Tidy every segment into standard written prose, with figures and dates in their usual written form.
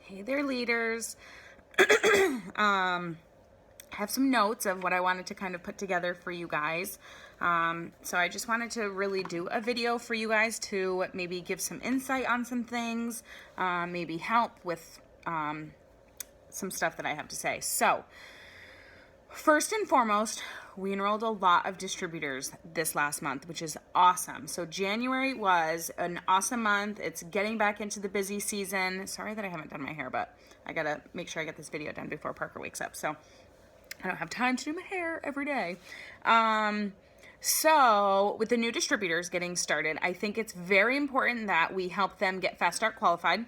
Hey there, leaders. Have some notes of what I wanted to kind of put together for you guys. So I just wanted to really do a video for you guys to maybe give some insight on some things, maybe help with some stuff that I have to say. So first and foremost, we enrolled a lot of distributors this last month, which is awesome. So January was an awesome month. It's getting back into the busy season. Sorry that I haven't done my hair, but I gotta make sure I get this video done before Parker wakes up. So I don't have time to do my hair every day. So with the new distributors getting started, I think it's very important that we help them get Fast Start qualified.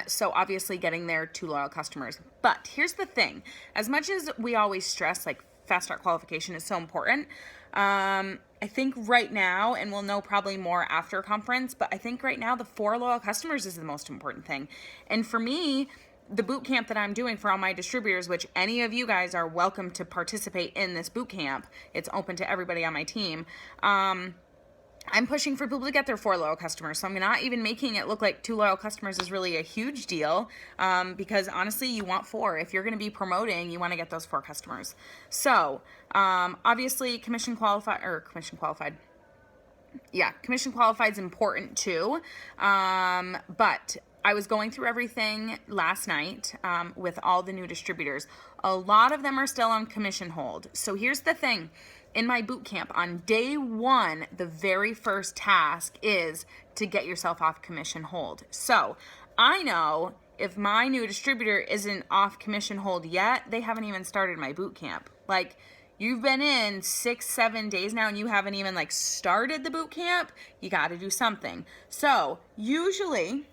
So obviously getting their 2 loyal customers. But here's the thing, as much as we always stress like Fast Start qualification is so important, I think right now, and we'll know probably more after conference, but I think right now the 4 loyal customers is the most important thing. And for me, the boot camp that I'm doing for all my distributors, which any of you guys are welcome to participate in this boot camp. It's open to everybody on my team. I'm pushing for people to get their 4 loyal customers. So I'm not even making it look like 2 loyal customers is really a huge deal, because honestly, you want 4. If you're going to be promoting, you want to get those 4 customers. So obviously commission qualified is important too. But I was going through everything last night with all the new distributors. A lot of them are still on commission hold. So here's the thing. In my boot camp, on day 1, the very first task is to get yourself off commission hold. So I know if my new distributor isn't off commission hold yet, they haven't even started my boot camp. Like, you've been in 6-7 days now and you haven't even like started the boot camp, you got to do something. So usually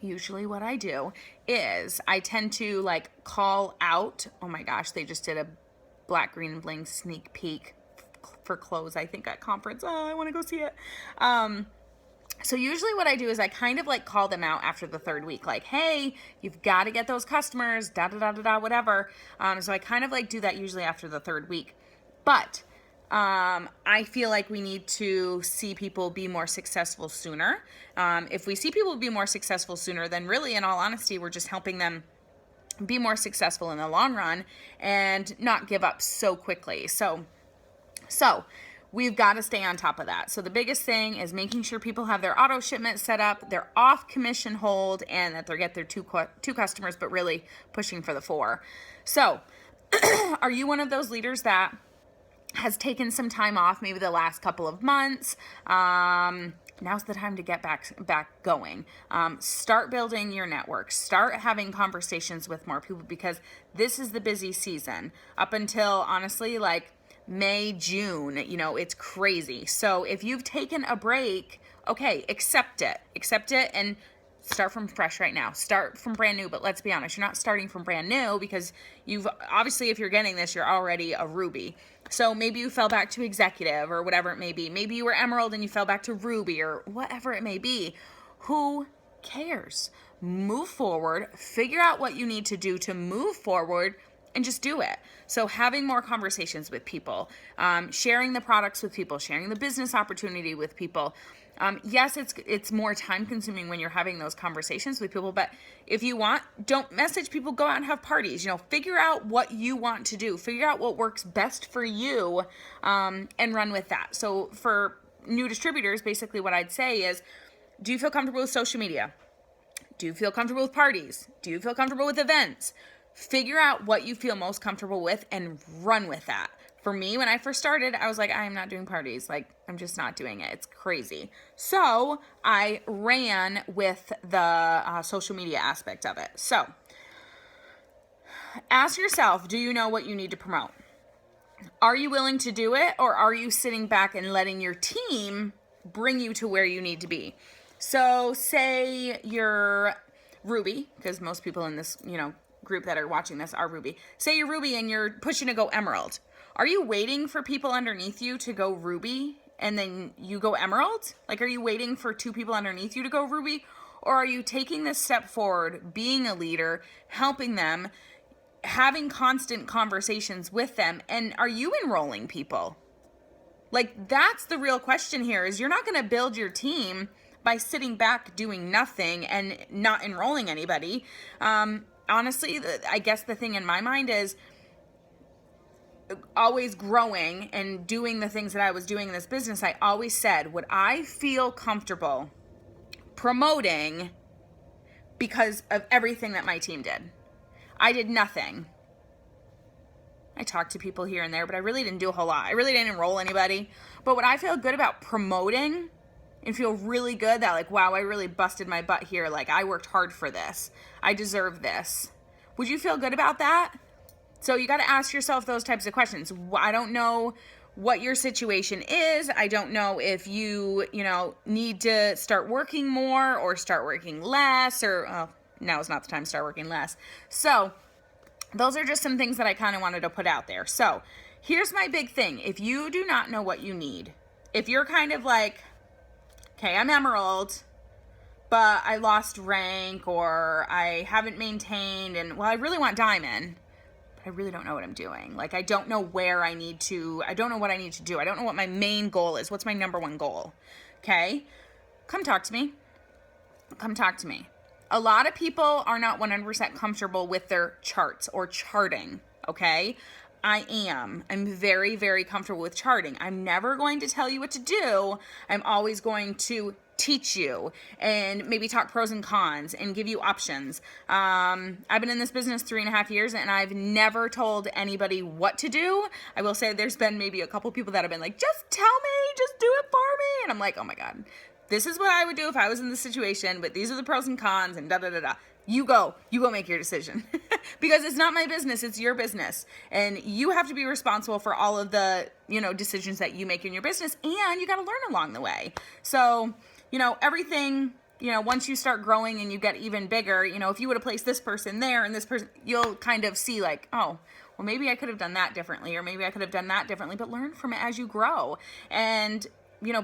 what I do is I tend to like call out, oh my gosh, they just did a Black, Green, and Bling sneak peek for clothes, I think, at conference. Oh, I want to go see it. So usually what I do is I kind of like call them out after the 3rd week, like, hey, you've got to get those customers, whatever. So I kind of like do that usually after the 3rd week. But I feel like we need to see people be more successful sooner. If we see people be more successful sooner, then really, in all honesty, we're just helping them be more successful in the long run and not give up so quickly. So we've got to stay on top of that. So the biggest thing is making sure people have their auto shipment set up, they're off commission hold, and that they get their two customers, but really pushing for the 4. So are you one of those leaders that has taken some time off, maybe the last couple of months? Now's the time to get back going. Start building your network. Start having conversations with more people, because this is the busy season. Up until, honestly, like May, June, it's crazy. So if you've taken a break, okay, accept it and start from fresh right now. Start from brand new, but let's be honest, you're not starting from brand new, because you've obviously, if you're getting this, you're already a Ruby. So maybe you fell back to executive or whatever it may be. Maybe you were Emerald and you fell back to Ruby or whatever it may be. Who cares? Move forward, figure out what you need to do to move forward, and just do it. So having more conversations with people, sharing the products with people, sharing the business opportunity with people. Yes, it's more time consuming when you're having those conversations with people, but if you want, don't message people, go out and have parties, figure out what you want to do, figure out what works best for you, and run with that. So for new distributors, basically what I'd say is, do you feel comfortable with social media? Do you feel comfortable with parties? Do you feel comfortable with events? Figure out what you feel most comfortable with and run with that. For me, when I first started, I was like, I'm not doing parties. Like, I'm just not doing it. It's crazy. So I ran with the social media aspect of it. So ask yourself, do you know what you need to promote? Are you willing to do it, or are you sitting back and letting your team bring you to where you need to be? So say you're Ruby, because most people in this, group that are watching this are Ruby. Say you're Ruby and you're pushing to go Emerald. Are you waiting for people underneath you to go Ruby and then you go Emerald? Like, are you waiting for 2 people underneath you to go Ruby? Or are you taking this step forward, being a leader, helping them, having constant conversations with them, and are you enrolling people? Like, that's the real question here, is you're not going to build your team by sitting back doing nothing and not enrolling anybody. Honestly, I guess the thing in my mind is always growing and doing the things that I was doing in this business. I always said, would I feel comfortable promoting because of everything that my team did? I did nothing. I talked to people here and there, but I really didn't do a whole lot. I really didn't enroll anybody. But would I feel good about promoting and feel really good that, like, wow, I really busted my butt here. Like, I worked hard for this. I deserve this. Would you feel good about that? So you got to ask yourself those types of questions. I don't know what your situation is. I don't know if you need to start working more or start working less, or now is not the time to start working less. So those are just some things that I kind of wanted to put out there. So here's my big thing. If you do not know what you need, if you're kind of like, okay, I'm Emerald, but I lost rank, or I haven't maintained, and well, I really want Diamond, but I really don't know what I'm doing. Like, I don't know where I need to, I don't know what I need to do. I don't know what my main goal is. What's my number one goal? Okay, come talk to me. Come talk to me. A lot of people are not 100% comfortable with their charts or charting, okay? I am. I'm very, very comfortable with charting. I'm never going to tell you what to do. I'm always going to teach you and maybe talk pros and cons and give you options. I've been in this business 3.5 years and I've never told anybody what to do. I will say there's been maybe a couple people that have been like, just tell me, just do it for me. And I'm like, oh my God. This is what I would do if I was in this situation, but these are the pros and cons and da-da-da-da. You go make your decision. Because it's not my business, it's your business. And you have to be responsible for all of the, decisions that you make in your business, and you got to learn along the way. So, everything, once you start growing and you get even bigger, if you would have placed this person there and this person, you'll kind of see like, oh, well, maybe I could have done that differently, or maybe I could have done that differently, but learn from it as you grow. And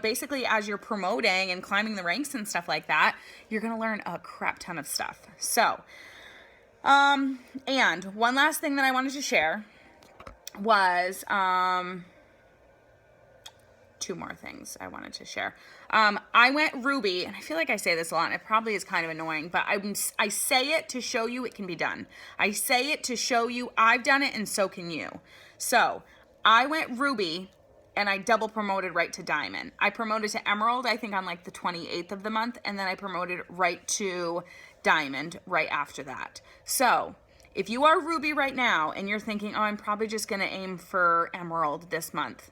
basically as you're promoting and climbing the ranks and stuff like that, you're going to learn a crap ton of stuff. So, and one last thing that I wanted to share was, two more things I wanted to share. I went Ruby, and I feel like I say this a lot, and it probably is kind of annoying, but I say it to show you it can be done. I say it to show you I've done it and so can you. So I went Ruby, and I double promoted right to Diamond. I promoted to Emerald, I think on like the 28th of the month, and then I promoted right to Diamond right after that. So if you are Ruby right now and you're thinking, oh, I'm probably just gonna aim for Emerald this month,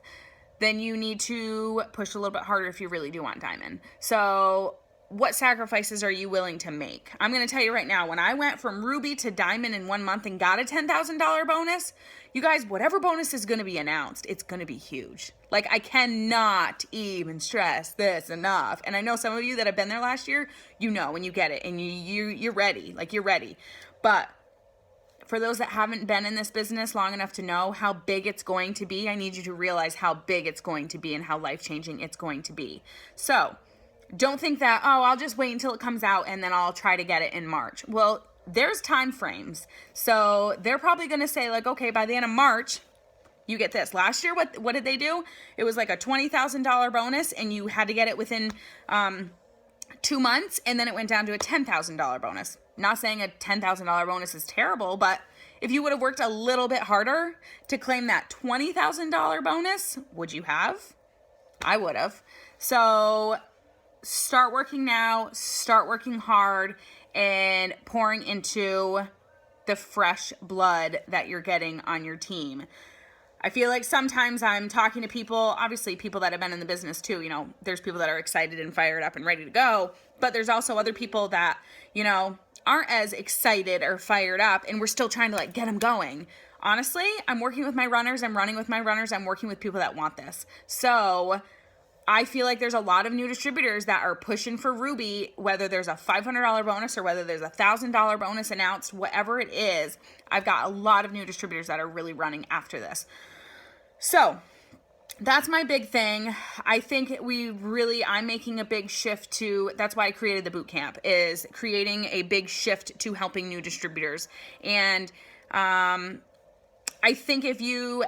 then you need to push a little bit harder if you really do want Diamond. So what sacrifices are you willing to make? I'm going to tell you right now, when I went from Ruby to Diamond in 1 month and got a $10,000 bonus, you guys, whatever bonus is going to be announced, it's going to be huge. Like, I cannot even stress this enough. And I know some of you that have been there last year, when you get it and you're ready, like you're ready. But for those that haven't been in this business long enough to know how big it's going to be, I need you to realize how big it's going to be and how life-changing it's going to be. So don't think that, oh, I'll just wait until it comes out and then I'll try to get it in March. Well, there's time frames. So they're probably going to say like, okay, by the end of March, you get this. Last year, what did they do? It was like a $20,000 bonus and you had to get it within 2 months, and then it went down to a $10,000 bonus. Not saying a $10,000 bonus is terrible, but if you would have worked a little bit harder to claim that $20,000 bonus, would you have? I would have. So start working now, start working hard, and pouring into the fresh blood that you're getting on your team. I feel like sometimes I'm talking to people, obviously people that have been in the business too, there's people that are excited and fired up and ready to go, but there's also other people that, aren't as excited or fired up, and we're still trying to like get them going. Honestly, I'm working with my runners, I'm running with my runners, I'm working with people that want this. So I feel like there's a lot of new distributors that are pushing for Ruby, whether there's a $500 bonus or whether there's a $1,000 bonus announced, whatever it is. I've got a lot of new distributors that are really running after this. So that's my big thing. I think I'm making a big shift that's why I created the boot camp, is creating a big shift to helping new distributors. And I think if you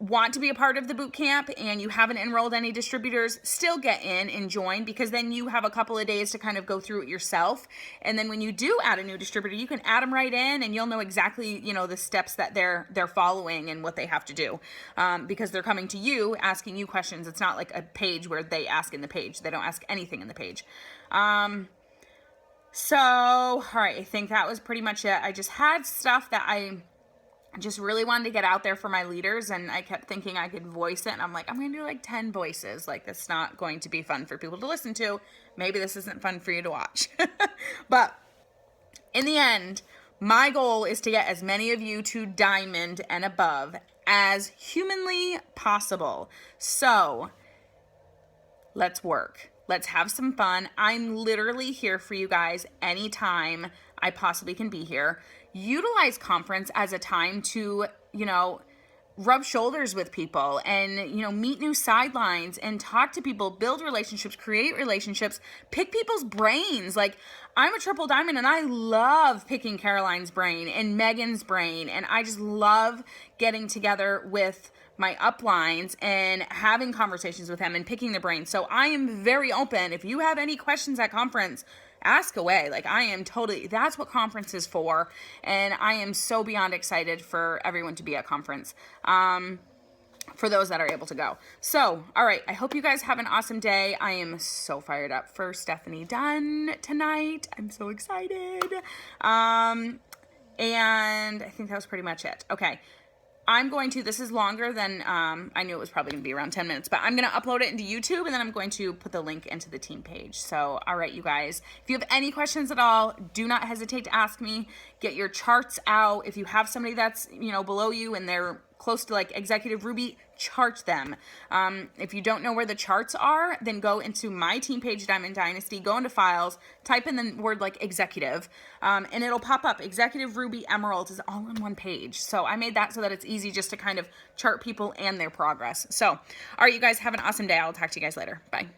want to be a part of the boot camp and you haven't enrolled any distributors, still get in and join, because then you have a couple of days to kind of go through it yourself. And then when you do add a new distributor, you can add them right in and you'll know exactly, the steps that they're following and what they have to do, because they're coming to you, asking you questions. It's not like a page where they ask in the page. They don't ask anything in the page. So, all right, I think that was pretty much it. I just had stuff that I just really wanted to get out there for my leaders, and I kept thinking I could voice it, and I'm like, I'm going to do like 10 voices. Like, that's not going to be fun for people to listen to. Maybe this isn't fun for you to watch. But in the end, my goal is to get as many of you to diamond and above as humanly possible. So let's work. Let's have some fun. I'm literally here for you guys anytime I possibly can be here. Utilize conference as a time to, rub shoulders with people and, meet new sidelines and talk to people, build relationships, create relationships, pick people's brains. Like, I'm a triple diamond and I love picking Caroline's brain and Megan's brain. And I just love getting together with my uplines and having conversations with them and picking their brains. So I am very open. If you have any questions at conference, ask away. Like, I am totally, that's what conference is for. And I am so beyond excited for everyone to be at conference. For those that are able to go. So, all right. I hope you guys have an awesome day. I am so fired up for Stephanie Dunn tonight. I'm so excited. And I think that was pretty much it. Okay. This is longer than, I knew it was probably going to be around 10 minutes, but I'm going to upload it into YouTube, and then I'm going to put the link into the team page. So, all right, you guys, if you have any questions at all, do not hesitate to ask me. Get your charts out. If you have somebody that's, below you and they're close to like Executive Ruby, chart them. If you don't know where the charts are, then go into my team page, Diamond Dynasty, go into files, type in the word like executive, and it'll pop up. Executive Ruby Emerald is all on one page. So I made that so that it's easy just to kind of chart people and their progress. So, all right, you guys have an awesome day. I'll talk to you guys later. Bye.